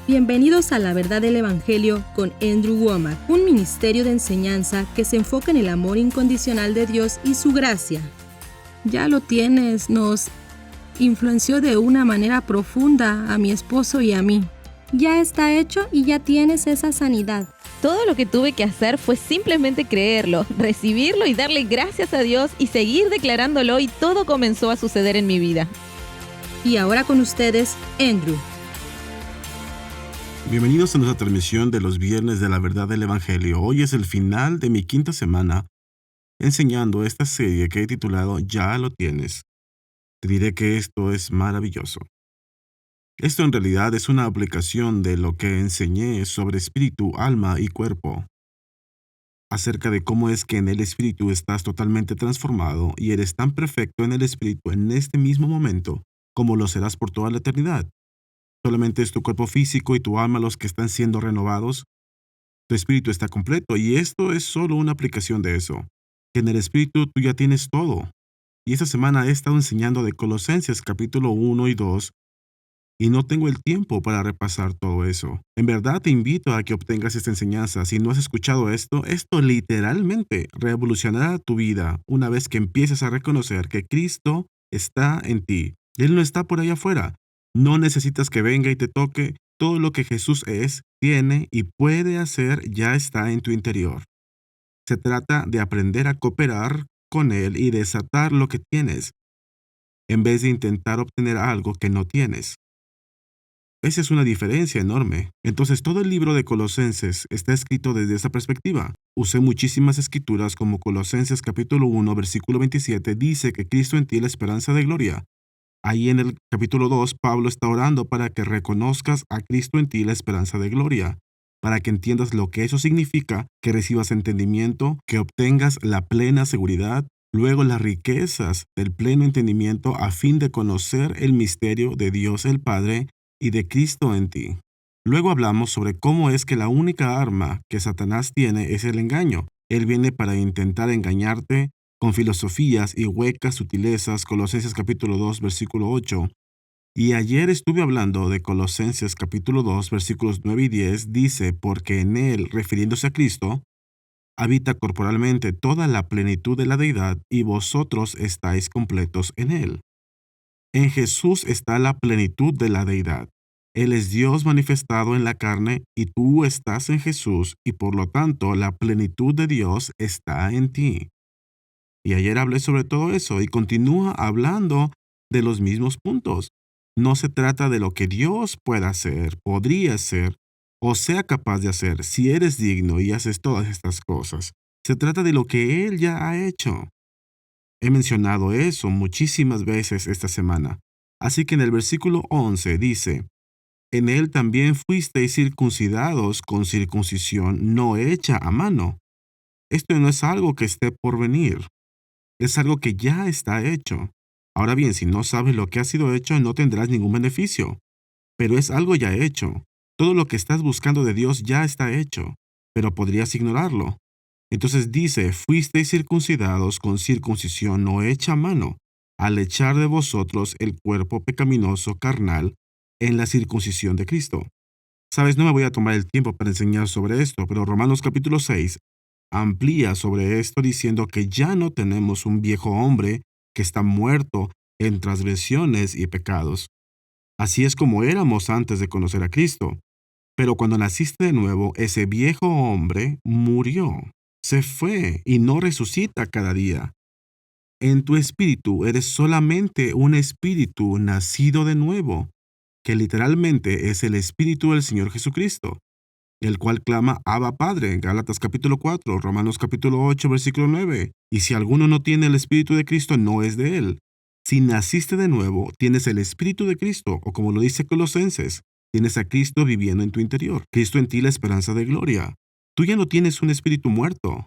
Bienvenidos a La Verdad del Evangelio con Andrew Wommack, un ministerio de enseñanza que se enfoca en el amor incondicional de Dios y su gracia. Ya lo tienes, nos influenció de una manera profunda a mi esposo y a mí. Ya está hecho y ya tienes esa sanidad. Todo lo que tuve que hacer fue simplemente creerlo, recibirlo y darle gracias a Dios y seguir declarándolo, y todo comenzó a suceder en mi vida. Y ahora con ustedes, Andrew. Bienvenidos a nuestra transmisión de los viernes de la verdad del Evangelio. Hoy es el final de mi quinta semana enseñando esta serie que he titulado Ya lo tienes. Te diré que esto es maravilloso. Esto en realidad es una aplicación de lo que enseñé sobre espíritu, alma y cuerpo, acerca de cómo es que en el espíritu estás totalmente transformado y eres tan perfecto en el espíritu en este mismo momento como lo serás por toda la eternidad. Solamente es tu cuerpo físico y tu alma los que están siendo renovados. Tu espíritu está completo, y esto es solo una aplicación de eso. Que en el espíritu tú ya tienes todo. Y esta semana he estado enseñando de Colosenses capítulo 1 y 2, y no tengo el tiempo para repasar todo eso. En verdad te invito a que obtengas esta enseñanza. Si no has escuchado esto literalmente revolucionará tu vida una vez que empieces a reconocer que Cristo está en ti. Él no está por allá afuera. No necesitas que venga y te toque. Todo lo que Jesús es, tiene y puede hacer ya está en tu interior. Se trata de aprender a cooperar con Él y desatar lo que tienes, en vez de intentar obtener algo que no tienes. Esa es una diferencia enorme. Entonces, todo el libro de Colosenses está escrito desde esa perspectiva. Usé muchísimas escrituras como Colosenses capítulo 1, versículo 27, dice que Cristo en ti es la esperanza de gloria. Ahí en el capítulo 2, Pablo está orando para que reconozcas a Cristo en ti la esperanza de gloria, para que entiendas lo que eso significa, que recibas entendimiento, que obtengas la plena seguridad, luego las riquezas del pleno entendimiento a fin de conocer el misterio de Dios el Padre y de Cristo en ti. Luego hablamos sobre cómo es que la única arma que Satanás tiene es el engaño. Él viene para intentar engañarte con filosofías y huecas sutilezas, Colosenses capítulo 2, versículo 8. Y ayer estuve hablando de Colosenses capítulo 2, versículos 9 y 10, dice, porque en él, refiriéndose a Cristo, habita corporalmente toda la plenitud de la deidad, y vosotros estáis completos en él. En Jesús está la plenitud de la deidad. Él es Dios manifestado en la carne, y tú estás en Jesús, y por lo tanto la plenitud de Dios está en ti. Y ayer hablé sobre todo eso y continúa hablando de los mismos puntos. No se trata de lo que Dios pueda hacer, podría hacer o sea capaz de hacer si eres digno y haces todas estas cosas. Se trata de lo que Él ya ha hecho. He mencionado eso muchísimas veces esta semana. Así que en el versículo 11 dice, en Él también fuisteis circuncidados con circuncisión no hecha a mano. Esto no es algo que esté por venir. Es algo que ya está hecho. Ahora bien, si no sabes lo que ha sido hecho, no tendrás ningún beneficio. Pero es algo ya hecho. Todo lo que estás buscando de Dios ya está hecho, pero podrías ignorarlo. Entonces dice, fuisteis circuncidados con circuncisión no hecha a mano, al echar de vosotros el cuerpo pecaminoso carnal en la circuncisión de Cristo. Sabes, no me voy a tomar el tiempo para enseñar sobre esto, pero Romanos capítulo 6 amplía sobre esto diciendo que ya no tenemos un viejo hombre que está muerto en transgresiones y pecados. Así es como éramos antes de conocer a Cristo. Pero cuando naciste de nuevo, ese viejo hombre murió, se fue y no resucita cada día. En tu espíritu eres solamente un espíritu nacido de nuevo, que literalmente es el espíritu del Señor Jesucristo, el cual clama Abba Padre, Gálatas capítulo 4, Romanos capítulo 8, versículo 9. Y si alguno no tiene el Espíritu de Cristo, no es de él. Si naciste de nuevo, tienes el Espíritu de Cristo, o como lo dice Colosenses, tienes a Cristo viviendo en tu interior. Cristo en ti la esperanza de gloria. Tú ya no tienes un espíritu muerto.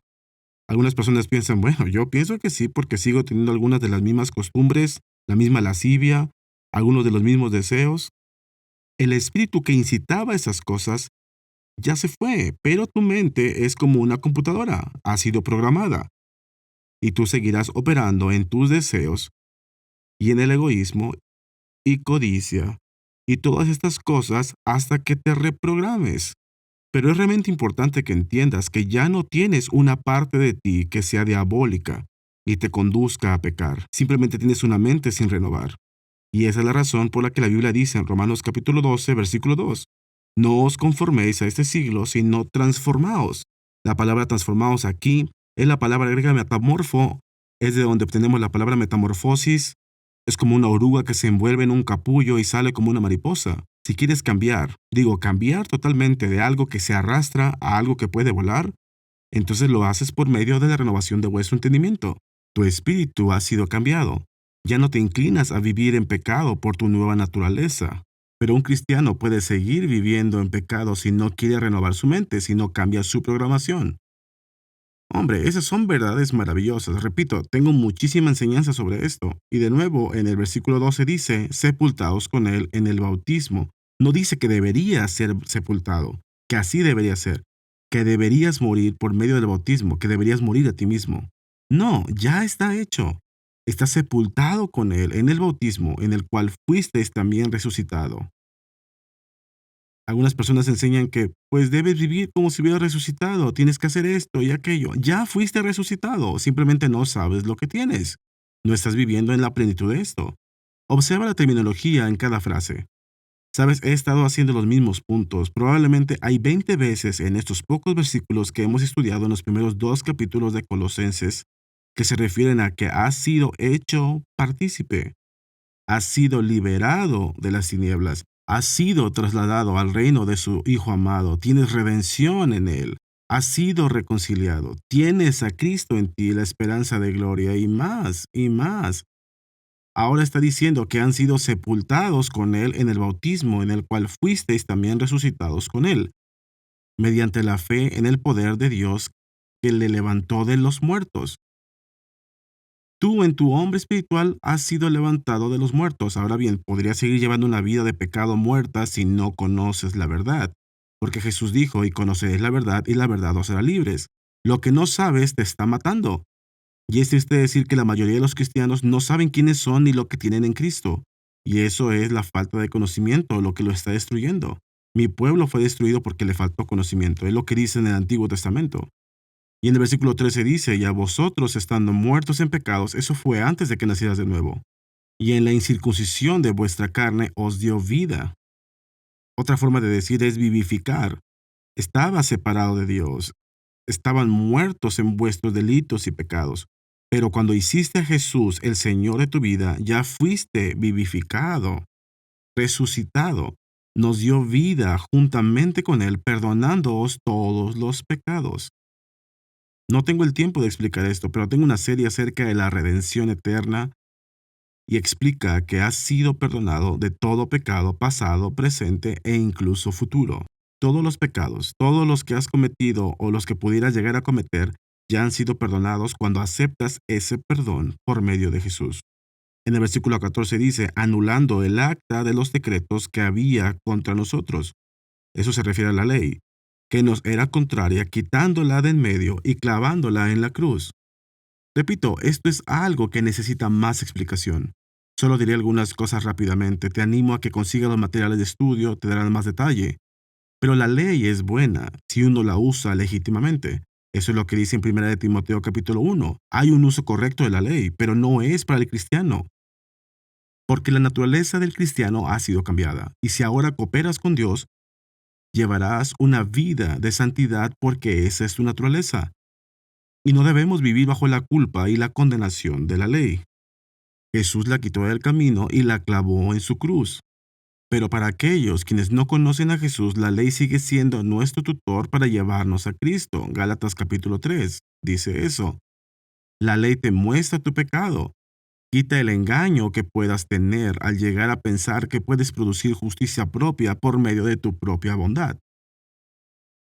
Algunas personas piensan, bueno, yo pienso que sí, porque sigo teniendo algunas de las mismas costumbres, la misma lascivia, algunos de los mismos deseos. El espíritu que incitaba esas cosas ya se fue, pero tu mente es como una computadora, ha sido programada. Y tú seguirás operando en tus deseos y en el egoísmo y codicia y todas estas cosas hasta que te reprogrames. Pero es realmente importante que entiendas que ya no tienes una parte de ti que sea diabólica y te conduzca a pecar. Simplemente tienes una mente sin renovar. Y esa es la razón por la que la Biblia dice en Romanos capítulo 12, versículo 2, no os conforméis a este siglo, sino transformaos. La palabra transformaos aquí es la palabra griega metamorfo, es de donde obtenemos la palabra metamorfosis. Es como una oruga que se envuelve en un capullo y sale como una mariposa. Si quieres cambiar totalmente de algo que se arrastra a algo que puede volar, entonces lo haces por medio de la renovación de vuestro entendimiento. Tu espíritu ha sido cambiado. Ya no te inclinas a vivir en pecado por tu nueva naturaleza. Pero un cristiano puede seguir viviendo en pecado si no quiere renovar su mente, si no cambia su programación. Hombre, esas son verdades maravillosas. Repito, tengo muchísima enseñanza sobre esto. Y de nuevo, en el versículo 12 dice, sepultados con él en el bautismo. No dice que deberías ser sepultado, que así debería ser, que deberías morir por medio del bautismo, que deberías morir a ti mismo. No, ya está hecho. Estás sepultado con él en el bautismo, en el cual fuisteis también resucitado. Algunas personas enseñan que, pues debes vivir como si hubieras resucitado, tienes que hacer esto y aquello. Ya fuiste resucitado, simplemente no sabes lo que tienes. No estás viviendo en la plenitud de esto. Observa la terminología en cada frase. Sabes, he estado haciendo los mismos puntos. Probablemente hay 20 veces en estos pocos versículos que hemos estudiado en los primeros 2 capítulos de Colosenses que se refieren a que has sido hecho partícipe, has sido liberado de las tinieblas, has sido trasladado al reino de su Hijo amado, tienes redención en él, has sido reconciliado, tienes a Cristo en ti, la esperanza de gloria y más y más. Ahora está diciendo que han sido sepultados con él en el bautismo, en el cual fuisteis también resucitados con él, mediante la fe en el poder de Dios que le levantó de los muertos. Tú en tu hombre espiritual has sido levantado de los muertos. Ahora bien, podrías seguir llevando una vida de pecado muerta si no conoces la verdad. Porque Jesús dijo, y conoceréis la verdad, y la verdad os hará libres. Lo que no sabes te está matando. Y es triste decir que la mayoría de los cristianos no saben quiénes son ni lo que tienen en Cristo. Y eso es la falta de conocimiento lo que lo está destruyendo. Mi pueblo fue destruido porque le faltó conocimiento. Es lo que dice en el Antiguo Testamento. Y en el versículo 13 dice, y a vosotros estando muertos en pecados, eso fue antes de que nacieras de nuevo. Y en la incircuncisión de vuestra carne os dio vida. Otra forma de decir es vivificar. Estaba separado de Dios. Estaban muertos en vuestros delitos y pecados. Pero cuando hiciste a Jesús el Señor de tu vida, ya fuiste vivificado, resucitado. Nos dio vida juntamente con Él, perdonándoos todos los pecados. No tengo el tiempo de explicar esto, pero tengo una serie acerca de la redención eterna y explica que has sido perdonado de todo pecado pasado, presente e incluso futuro. Todos los pecados, todos los que has cometido o los que pudieras llegar a cometer, ya han sido perdonados cuando aceptas ese perdón por medio de Jesús. En el versículo 14 dice, anulando el acta de los decretos que había contra nosotros. Eso se refiere a la ley, que nos era contraria, quitándola de en medio y clavándola en la cruz. Repito, esto es algo que necesita más explicación. Solo diré algunas cosas rápidamente. Te animo a que consigas los materiales de estudio, te darán más detalle. Pero la ley es buena si uno la usa legítimamente. Eso es lo que dice en 1 de Timoteo capítulo 1. Hay un uso correcto de la ley, pero no es para el cristiano. Porque la naturaleza del cristiano ha sido cambiada. Y si ahora cooperas con Dios, llevarás una vida de santidad porque esa es tu naturaleza. Y no debemos vivir bajo la culpa y la condenación de la ley. Jesús la quitó del camino y la clavó en su cruz. Pero para aquellos quienes no conocen a Jesús, la ley sigue siendo nuestro tutor para llevarnos a Cristo. Gálatas capítulo 3 dice eso. La ley te muestra tu pecado. Quita el engaño que puedas tener al llegar a pensar que puedes producir justicia propia por medio de tu propia bondad.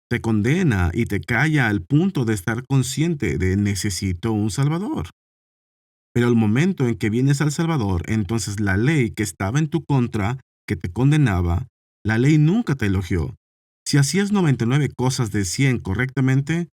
Te condena y te calla al punto de estar consciente de necesito un Salvador. Pero al momento en que vienes al Salvador, entonces la ley que estaba en tu contra, que te condenaba, la ley nunca te elogió. Si hacías 99 cosas de 100 correctamente,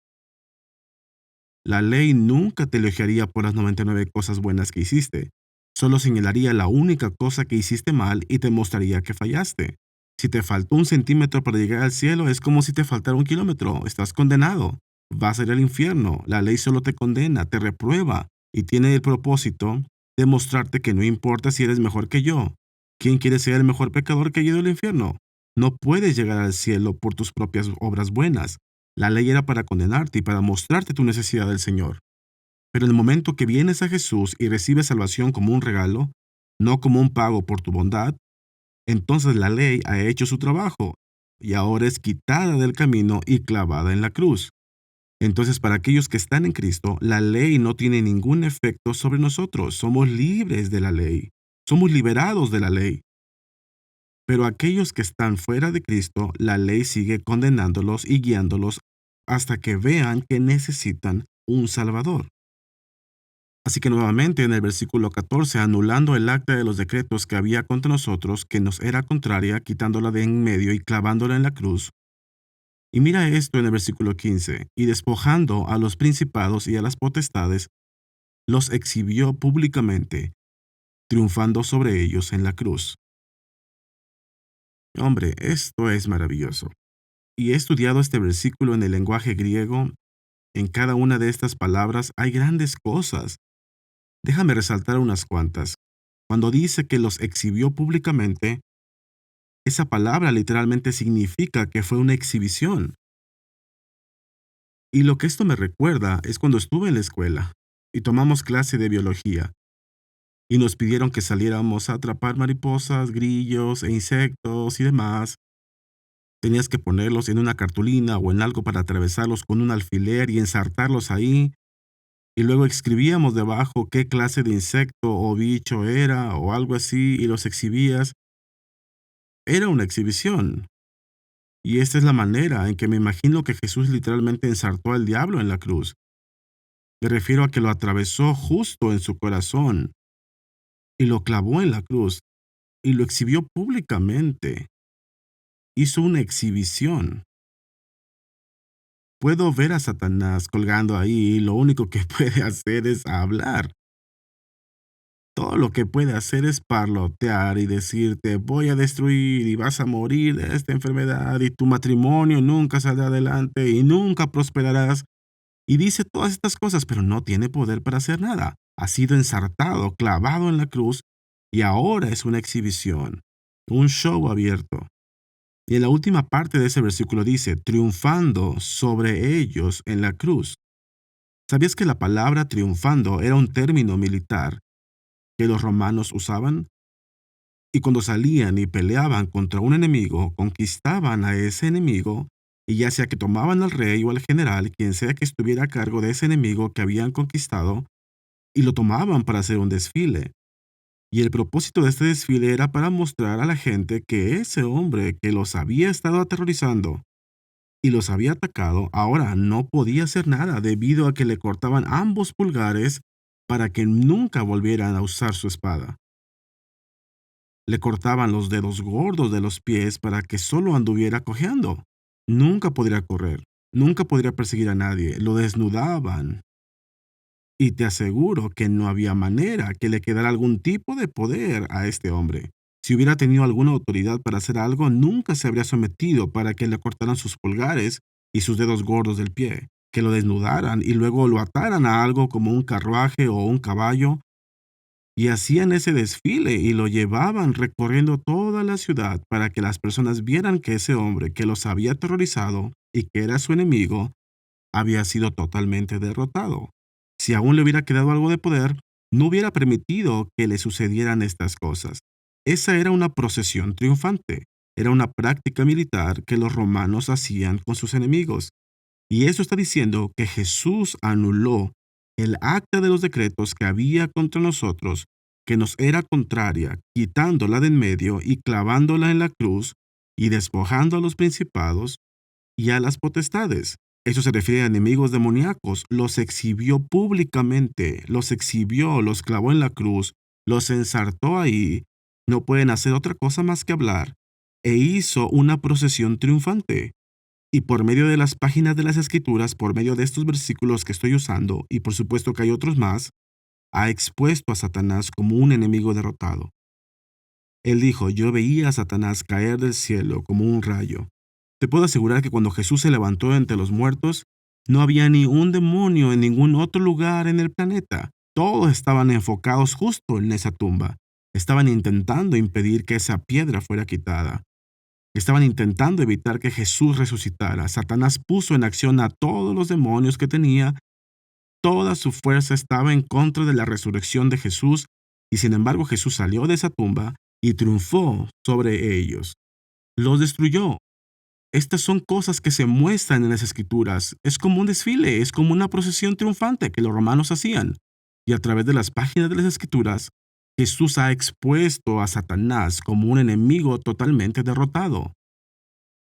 la ley nunca te elogiaría por las 99 cosas buenas que hiciste. Solo señalaría la única cosa que hiciste mal y te mostraría que fallaste. Si te faltó 1 centímetro para llegar al cielo, es como si te faltara 1 kilómetro. Estás condenado. Vas a ir al infierno. La ley solo te condena, te reprueba y tiene el propósito de mostrarte que no importa si eres mejor que yo. ¿Quién quiere ser el mejor pecador que ha ido al infierno? No puedes llegar al cielo por tus propias obras buenas. La ley era para condenarte y para mostrarte tu necesidad del Señor. Pero en el momento que vienes a Jesús y recibes salvación como un regalo, no como un pago por tu bondad, entonces la ley ha hecho su trabajo y ahora es quitada del camino y clavada en la cruz. Entonces, para aquellos que están en Cristo, la ley no tiene ningún efecto sobre nosotros. Somos libres de la ley. Somos liberados de la ley. Pero aquellos que están fuera de Cristo, la ley sigue condenándolos y guiándolos hasta que vean que necesitan un Salvador. Así que nuevamente en el versículo 14, anulando el acta de los decretos que había contra nosotros, que nos era contraria, quitándola de en medio y clavándola en la cruz. Y mira esto en el versículo 15, y despojando a los principados y a las potestades, los exhibió públicamente, triunfando sobre ellos en la cruz. Hombre, esto es maravilloso. Y he estudiado este versículo en el lenguaje griego. En cada una de estas palabras hay grandes cosas. Déjame resaltar unas cuantas. Cuando dice que los exhibió públicamente, esa palabra literalmente significa que fue una exhibición. Y lo que esto me recuerda es cuando estuve en la escuela y tomamos clase de biología y nos pidieron que saliéramos a atrapar mariposas, grillos e insectos y demás. Tenías que ponerlos en una cartulina o en algo para atravesarlos con un alfiler y ensartarlos ahí. Y luego escribíamos debajo qué clase de insecto o bicho era o algo así y los exhibías. Era una exhibición. Y esta es la manera en que me imagino que Jesús literalmente ensartó al diablo en la cruz. Me refiero a que lo atravesó justo en su corazón y lo clavó en la cruz y lo exhibió públicamente. Hizo una exhibición. Puedo ver a Satanás colgando ahí y lo único que puede hacer es hablar. Todo lo que puede hacer es parlotear y decirte voy a destruir y vas a morir de esta enfermedad y tu matrimonio nunca saldrá adelante y nunca prosperarás. Y dice todas estas cosas, pero no tiene poder para hacer nada. Ha sido ensartado, clavado en la cruz y ahora es una exhibición, un show abierto. Y en la última parte de ese versículo dice, triunfando sobre ellos en la cruz. ¿Sabías que la palabra triunfando era un término militar que los romanos usaban? Y cuando salían y peleaban contra un enemigo, conquistaban a ese enemigo, y ya sea que tomaban al rey o al general, quien sea que estuviera a cargo de ese enemigo que habían conquistado, y lo tomaban para hacer un desfile. Y el propósito de este desfile era para mostrar a la gente que ese hombre que los había estado aterrorizando y los había atacado, ahora no podía hacer nada debido a que le cortaban ambos pulgares para que nunca volvieran a usar su espada. Le cortaban los dedos gordos de los pies para que solo anduviera cojeando. Nunca podría correr, nunca podría perseguir a nadie, lo desnudaban. Y te aseguro que no había manera que le quedara algún tipo de poder a este hombre. Si hubiera tenido alguna autoridad para hacer algo, nunca se habría sometido para que le cortaran sus pulgares y sus dedos gordos del pie, que lo desnudaran y luego lo ataran a algo como un carruaje o un caballo, y hacían ese desfile y lo llevaban recorriendo toda la ciudad para que las personas vieran que ese hombre que los había aterrorizado y que era su enemigo, había sido totalmente derrotado. Si aún le hubiera quedado algo de poder, no hubiera permitido que le sucedieran estas cosas. Esa era una procesión triunfante. Era una práctica militar que los romanos hacían con sus enemigos. Y eso está diciendo que Jesús anuló el acta de los decretos que había contra nosotros, que nos era contraria, quitándola de en medio y clavándola en la cruz y despojando a los principados y a las potestades. Eso se refiere a enemigos demoníacos. Los exhibió públicamente, los exhibió, los clavó en la cruz, los ensartó ahí. No pueden hacer otra cosa más que hablar. E hizo una procesión triunfante. Y por medio de las páginas de las Escrituras, por medio de estos versículos que estoy usando, y por supuesto que hay otros más, ha expuesto a Satanás como un enemigo derrotado. Él dijo, yo veía a Satanás caer del cielo como un rayo. Te puedo asegurar que cuando Jesús se levantó entre los muertos, no había ni un demonio en ningún otro lugar en el planeta. Todos estaban enfocados justo en esa tumba. Estaban intentando impedir que esa piedra fuera quitada. Estaban intentando evitar que Jesús resucitara. Satanás puso en acción a todos los demonios que tenía. Toda su fuerza estaba en contra de la resurrección de Jesús, y sin embargo Jesús salió de esa tumba y triunfó sobre ellos. Los destruyó. Estas son cosas que se muestran en las Escrituras. Es como un desfile, es como una procesión triunfante que los romanos hacían. Y a través de las páginas de las Escrituras, Jesús ha expuesto a Satanás como un enemigo totalmente derrotado.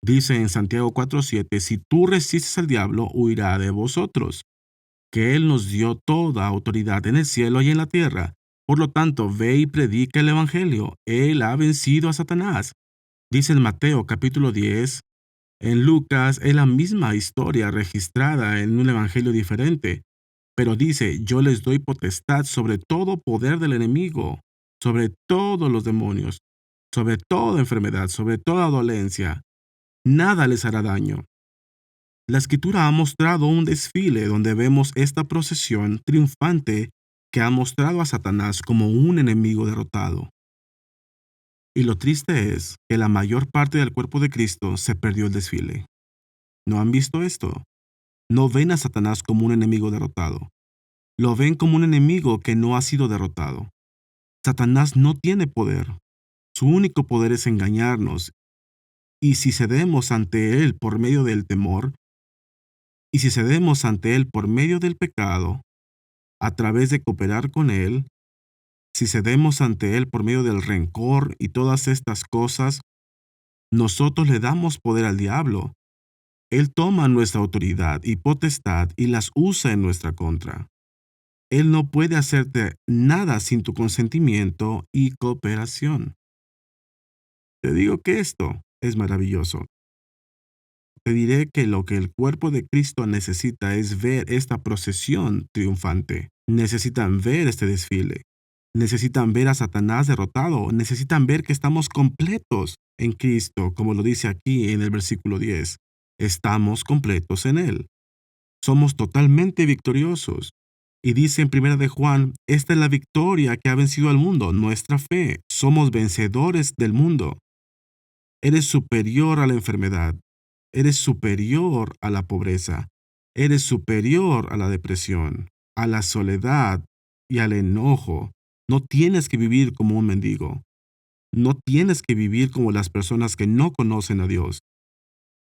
Dice en Santiago 4:7, si tú resistes al diablo, huirá de vosotros, que Él nos dio toda autoridad en el cielo y en la tierra. Por lo tanto, ve y predica el Evangelio. Él ha vencido a Satanás. Dice en Mateo capítulo 10, en Lucas es la misma historia registrada en un evangelio diferente, pero dice, yo les doy potestad sobre todo poder del enemigo, sobre todos los demonios, sobre toda enfermedad, sobre toda dolencia. Nada les hará daño. La Escritura ha mostrado un desfile donde vemos esta procesión triunfante que ha mostrado a Satanás como un enemigo derrotado. Y lo triste es que la mayor parte del cuerpo de Cristo se perdió el desfile. ¿No han visto esto? No ven a Satanás como un enemigo derrotado. Lo ven como un enemigo que no ha sido derrotado. Satanás no tiene poder. Su único poder es engañarnos. Y si cedemos ante él por medio del temor, y si cedemos ante él por medio del pecado, a través de cooperar con él, si cedemos ante él por medio del rencor y todas estas cosas, nosotros le damos poder al diablo. Él toma nuestra autoridad y potestad y las usa en nuestra contra. Él no puede hacerte nada sin tu consentimiento y cooperación. Te digo que esto es maravilloso. Te diré que lo que el cuerpo de Cristo necesita es ver esta procesión triunfante. Necesitan ver este desfile. Necesitan ver a Satanás derrotado. Necesitan ver que estamos completos en Cristo, como lo dice aquí en el versículo 10. Estamos completos en Él. Somos totalmente victoriosos. Y dice en 1 de Juan, esta es la victoria que ha vencido al mundo, nuestra fe. Somos vencedores del mundo. Eres superior a la enfermedad. Eres superior a la pobreza. Eres superior a la depresión, a la soledad y al enojo. No tienes que vivir como un mendigo. No tienes que vivir como las personas que no conocen a Dios.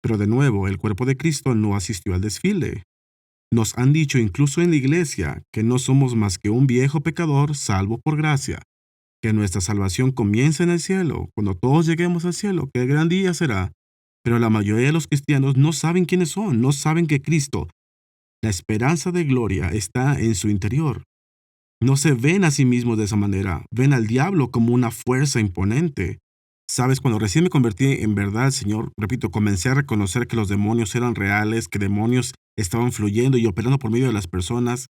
Pero de nuevo, el cuerpo de Cristo no asistió al desfile. Nos han dicho incluso en la iglesia que no somos más que un viejo pecador salvo por gracia, que nuestra salvación comienza en el cielo, cuando todos lleguemos al cielo, que el gran día será. Pero la mayoría de los cristianos no saben quiénes son, no saben que Cristo, la esperanza de gloria, está en su interior. No se ven a sí mismos de esa manera, ven al diablo como una fuerza imponente. Sabes, cuando recién me convertí en verdad al Señor, repito, comencé a reconocer que los demonios eran reales, que demonios estaban fluyendo y operando por medio de las personas,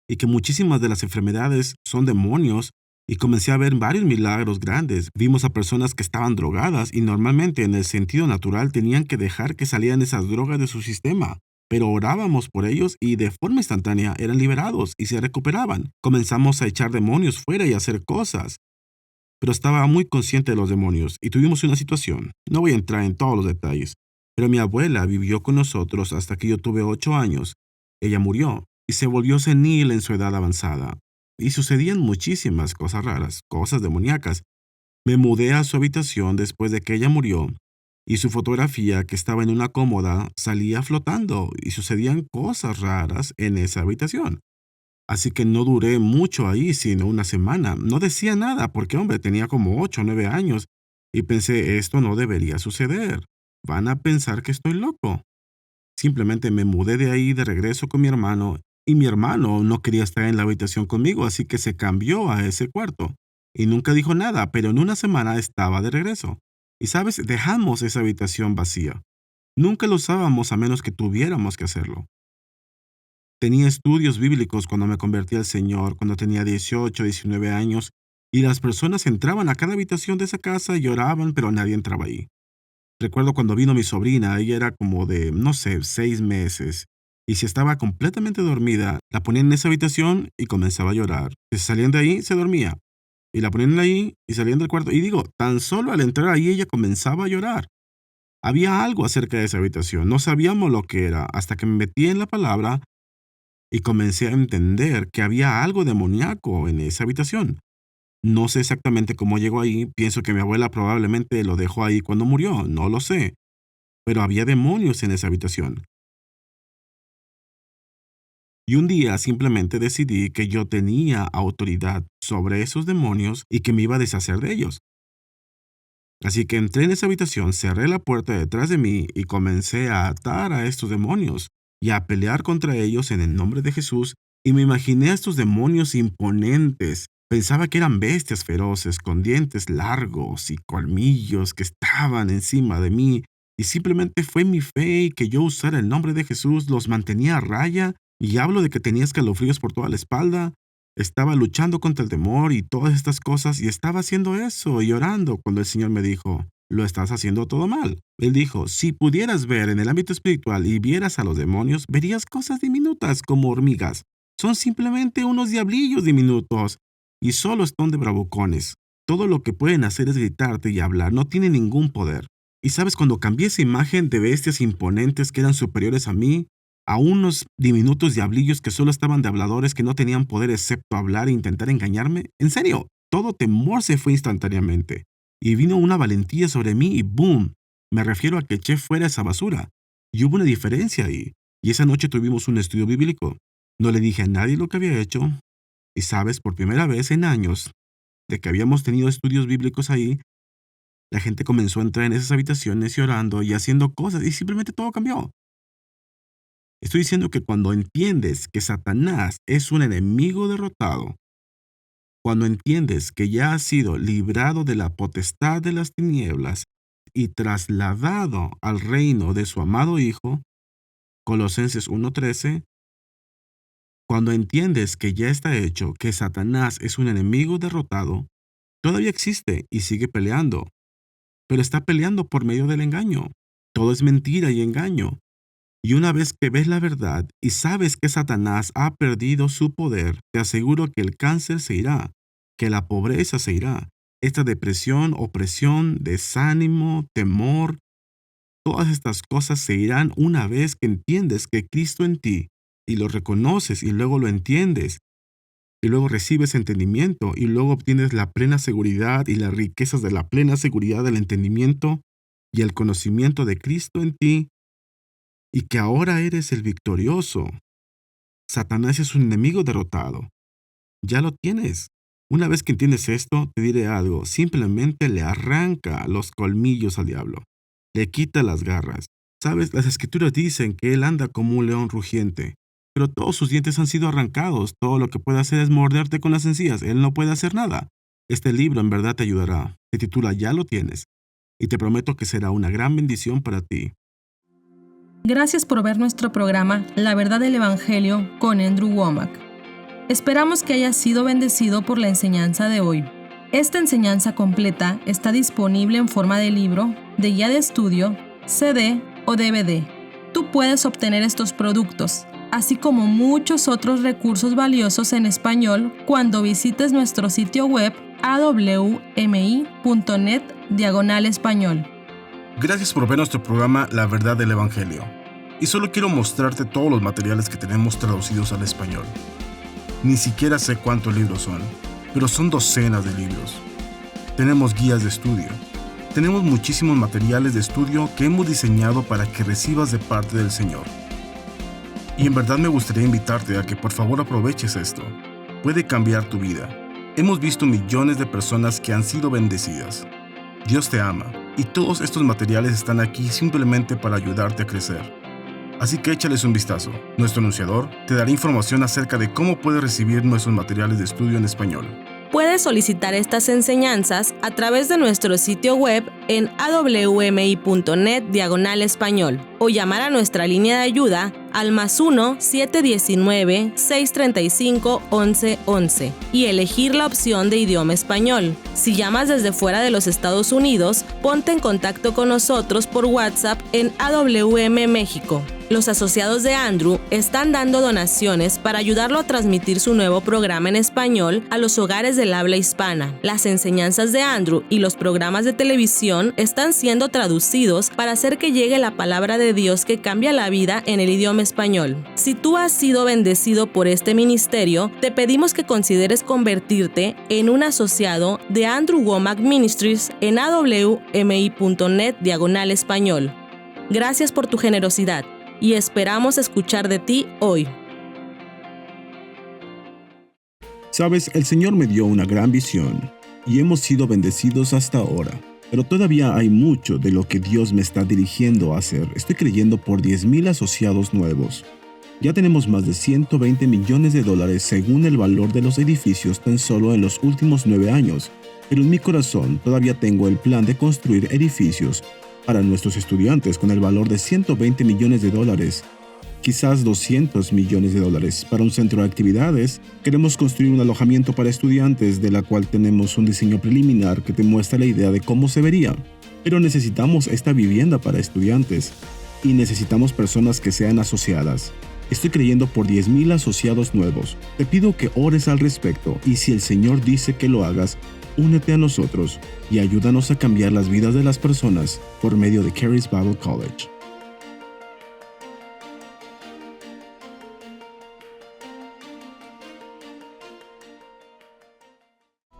y que muchísimas de las enfermedades son demonios, y comencé a ver varios milagros grandes. Vimos a personas que estaban drogadas y normalmente en el sentido natural tenían que dejar que salieran esas drogas de su sistema. Pero orábamos por ellos y de forma instantánea eran liberados y se recuperaban. Comenzamos a echar demonios fuera y a hacer cosas. Pero estaba muy consciente de los demonios y tuvimos una situación. No voy a entrar en todos los detalles, pero mi abuela vivió con nosotros hasta que yo tuve 8 años. Ella murió y se volvió senil en su edad avanzada. Y sucedían muchísimas cosas raras, cosas demoníacas. Me mudé a su habitación después de que ella murió y su fotografía, que estaba en una cómoda, salía flotando y sucedían cosas raras en esa habitación. Así que no duré mucho ahí, sino una semana. No decía nada porque, hombre, tenía como 8 o 9 años y pensé, esto no debería suceder. Van a pensar que estoy loco. Simplemente me mudé de ahí de regreso con mi hermano y mi hermano no quería estar en la habitación conmigo, así que se cambió a ese cuarto. Y nunca dijo nada, pero en una semana estaba de regreso. Y sabes, dejamos esa habitación vacía. Nunca lo usábamos a menos que tuviéramos que hacerlo. Tenía estudios bíblicos cuando me convertí al Señor, cuando tenía 18, 19 años, y las personas entraban a cada habitación de esa casa y oraban, pero nadie entraba ahí. Recuerdo cuando vino mi sobrina, ella era como de, no sé, 6 meses, y si estaba completamente dormida, la ponían en esa habitación y comenzaba a llorar. Si salían de ahí, se dormía. Y la ponían ahí y salían del cuarto. Y digo, tan solo al entrar ahí ella comenzaba a llorar. Había algo acerca de esa habitación. No sabíamos lo que era hasta que me metí en la palabra y comencé a entender que había algo demoníaco en esa habitación. No sé exactamente cómo llegó ahí. Pienso que mi abuela probablemente lo dejó ahí cuando murió. No lo sé. Pero había demonios en esa habitación. Y un día simplemente decidí que yo tenía autoridad sobre esos demonios y que me iba a deshacer de ellos. Así que entré en esa habitación, cerré la puerta detrás de mí y comencé a atar a estos demonios y a pelear contra ellos en el nombre de Jesús. Y me imaginé a estos demonios imponentes. Pensaba que eran bestias feroces con dientes largos y colmillos que estaban encima de mí. Y simplemente fue mi fe y que yo usara el nombre de Jesús los mantenía a raya. Y hablo de que tenía escalofríos por toda la espalda. Estaba luchando contra el temor y todas estas cosas y estaba haciendo eso y orando cuando el Señor me dijo, lo estás haciendo todo mal. Él dijo, si pudieras ver en el ámbito espiritual y vieras a los demonios, verías cosas diminutas como hormigas. Son simplemente unos diablillos diminutos y solo están de bravucones. Todo lo que pueden hacer es gritarte y hablar, no tienen ningún poder. Y sabes, cuando cambié esa imagen de bestias imponentes que eran superiores a mí, a unos diminutos diablillos que solo estaban de habladores que no tenían poder excepto hablar e intentar engañarme. En serio, todo temor se fue instantáneamente. Y vino una valentía sobre mí y ¡boom! Me refiero a que eché fuera esa basura. Y hubo una diferencia ahí. Y esa noche tuvimos un estudio bíblico. No le dije a nadie lo que había hecho. Y sabes, por primera vez en años de que habíamos tenido estudios bíblicos ahí, la gente comenzó a entrar en esas habitaciones y orando y haciendo cosas y simplemente todo cambió. Estoy diciendo que cuando entiendes que Satanás es un enemigo derrotado, cuando entiendes que ya has sido librado de la potestad de las tinieblas y trasladado al reino de su amado Hijo, Colosenses 1:13, cuando entiendes que ya está hecho, que Satanás es un enemigo derrotado, todavía existe y sigue peleando, pero está peleando por medio del engaño. Todo es mentira y engaño. Y una vez que ves la verdad y sabes que Satanás ha perdido su poder, te aseguro que el cáncer se irá, que la pobreza se irá, esta depresión, opresión, desánimo, temor, todas estas cosas se irán una vez que entiendes que Cristo en ti, y lo reconoces y luego lo entiendes, y luego recibes entendimiento y luego obtienes la plena seguridad y las riquezas de la plena seguridad del entendimiento y el conocimiento de Cristo en ti, y que ahora eres el victorioso. Satanás es un enemigo derrotado. Ya lo tienes. Una vez que entiendes esto, te diré algo. Simplemente le arranca los colmillos al diablo. Le quita las garras. Sabes, las escrituras dicen que él anda como un león rugiente, pero todos sus dientes han sido arrancados. Todo lo que puede hacer es morderte con las encías. Él no puede hacer nada. Este libro en verdad te ayudará. Se titula Ya lo tienes. Y te prometo que será una gran bendición para ti. Gracias por ver nuestro programa La Verdad del Evangelio con Andrew Wommack. Esperamos que hayas sido bendecido por la enseñanza de hoy. Esta enseñanza completa está disponible en forma de libro, de guía de estudio, CD o DVD. Tú puedes obtener estos productos, así como muchos otros recursos valiosos en español cuando visites nuestro sitio web awmi.net/español. Gracias por ver nuestro programa La Verdad del Evangelio. Y solo quiero mostrarte todos los materiales que tenemos traducidos al español. Ni siquiera sé cuántos libros son, pero son docenas de libros. Tenemos guías de estudio. Tenemos muchísimos materiales de estudio que hemos diseñado para que recibas de parte del Señor. Y en verdad me gustaría invitarte a que por favor aproveches esto. Puede cambiar tu vida. Hemos visto millones de personas que han sido bendecidas. Dios te ama. Y todos estos materiales están aquí simplemente para ayudarte a crecer. Así que échales un vistazo. Nuestro anunciador te dará información acerca de cómo puedes recibir nuestros materiales de estudio en español. Puedes solicitar estas enseñanzas a través de nuestro sitio web en awmi.net/español o llamar a nuestra línea de ayuda al +1 719 635 1111 y elegir la opción de idioma español. Si llamas desde fuera de los Estados Unidos, ponte en contacto con nosotros por WhatsApp en AWM México. Los asociados de Andrew están dando donaciones para ayudarlo a transmitir su nuevo programa en español a los hogares del habla hispana. Las enseñanzas de Andrew y los programas de televisión están siendo traducidos para hacer que llegue la palabra de Dios que cambia la vida en el idioma español. Si tú has sido bendecido por este ministerio, te pedimos que consideres convertirte en un asociado de Andrew Wommack Ministries en awmi.net/español. Gracias por tu generosidad y esperamos escuchar de ti hoy. Sabes, el Señor me dio una gran visión y hemos sido bendecidos hasta ahora. Pero todavía hay mucho de lo que Dios me está dirigiendo a hacer. Estoy creyendo por 10,000 asociados nuevos. Ya tenemos más de $120 millones según el valor de los edificios tan solo en los últimos 9 años. Pero en mi corazón todavía tengo el plan de construir edificios para nuestros estudiantes con el valor de $120 millones, quizás $200 millones para un centro de actividades. Queremos construir un alojamiento para estudiantes de la cual tenemos un diseño preliminar que te muestra la idea de cómo se vería. Pero necesitamos esta vivienda para estudiantes y necesitamos personas que sean asociadas. Estoy creyendo por 10,000 asociados nuevos. Te pido que ores al respecto y si el Señor dice que lo hagas, únete a nosotros y ayúdanos a cambiar las vidas de las personas por medio de Charis Bible College.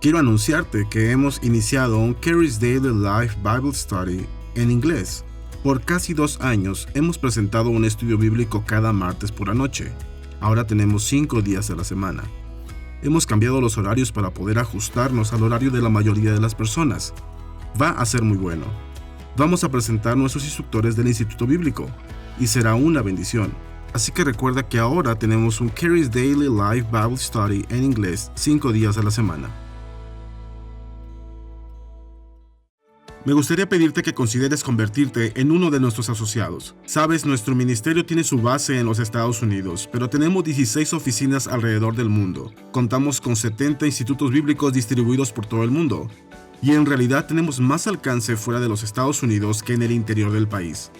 Quiero anunciarte que hemos iniciado un Charis Daily Life Bible Study en inglés. Por casi 2 años hemos presentado un estudio bíblico cada martes por la noche. Ahora tenemos 5 días a la semana. Hemos cambiado los horarios para poder ajustarnos al horario de la mayoría de las personas. Va a ser muy bueno. Vamos a presentar nuestros instructores del Instituto Bíblico y será una bendición. Así que recuerda que ahora tenemos un Charis Daily Life Bible Study en inglés 5 días a la semana. Me gustaría pedirte que consideres convertirte en uno de nuestros asociados. Sabes, nuestro ministerio tiene su base en los Estados Unidos, pero tenemos 16 oficinas alrededor del mundo. Contamos con 70 institutos bíblicos distribuidos por todo el mundo. Y en realidad tenemos más alcance fuera de los Estados Unidos que en el interior del país.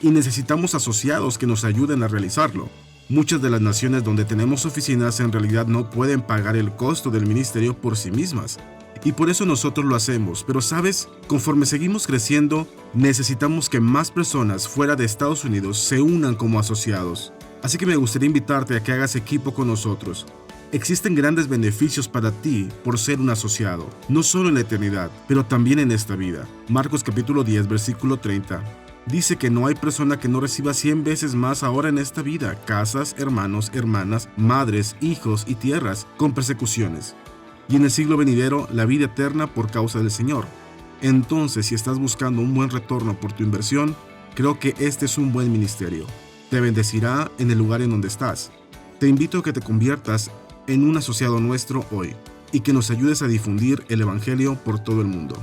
Y necesitamos asociados que nos ayuden a realizarlo. Muchas de las naciones donde tenemos oficinas en realidad no pueden pagar el costo del ministerio por sí mismas. Y por eso nosotros lo hacemos, pero sabes, conforme seguimos creciendo, necesitamos que más personas fuera de Estados Unidos se unan como asociados. Así que me gustaría invitarte a que hagas equipo con nosotros. Existen grandes beneficios para ti por ser un asociado, no solo en la eternidad, pero también en esta vida. Marcos capítulo 10, versículo 30. Dice que no hay persona que no reciba 100 veces más ahora en esta vida, casas, hermanos, hermanas, madres, hijos y tierras, con persecuciones. Y en el siglo venidero, la vida eterna por causa del Señor. Entonces, si estás buscando un buen retorno por tu inversión, creo que este es un buen ministerio. Te bendecirá en el lugar en donde estás. Te invito a que te conviertas en un asociado nuestro hoy y que nos ayudes a difundir el Evangelio por todo el mundo.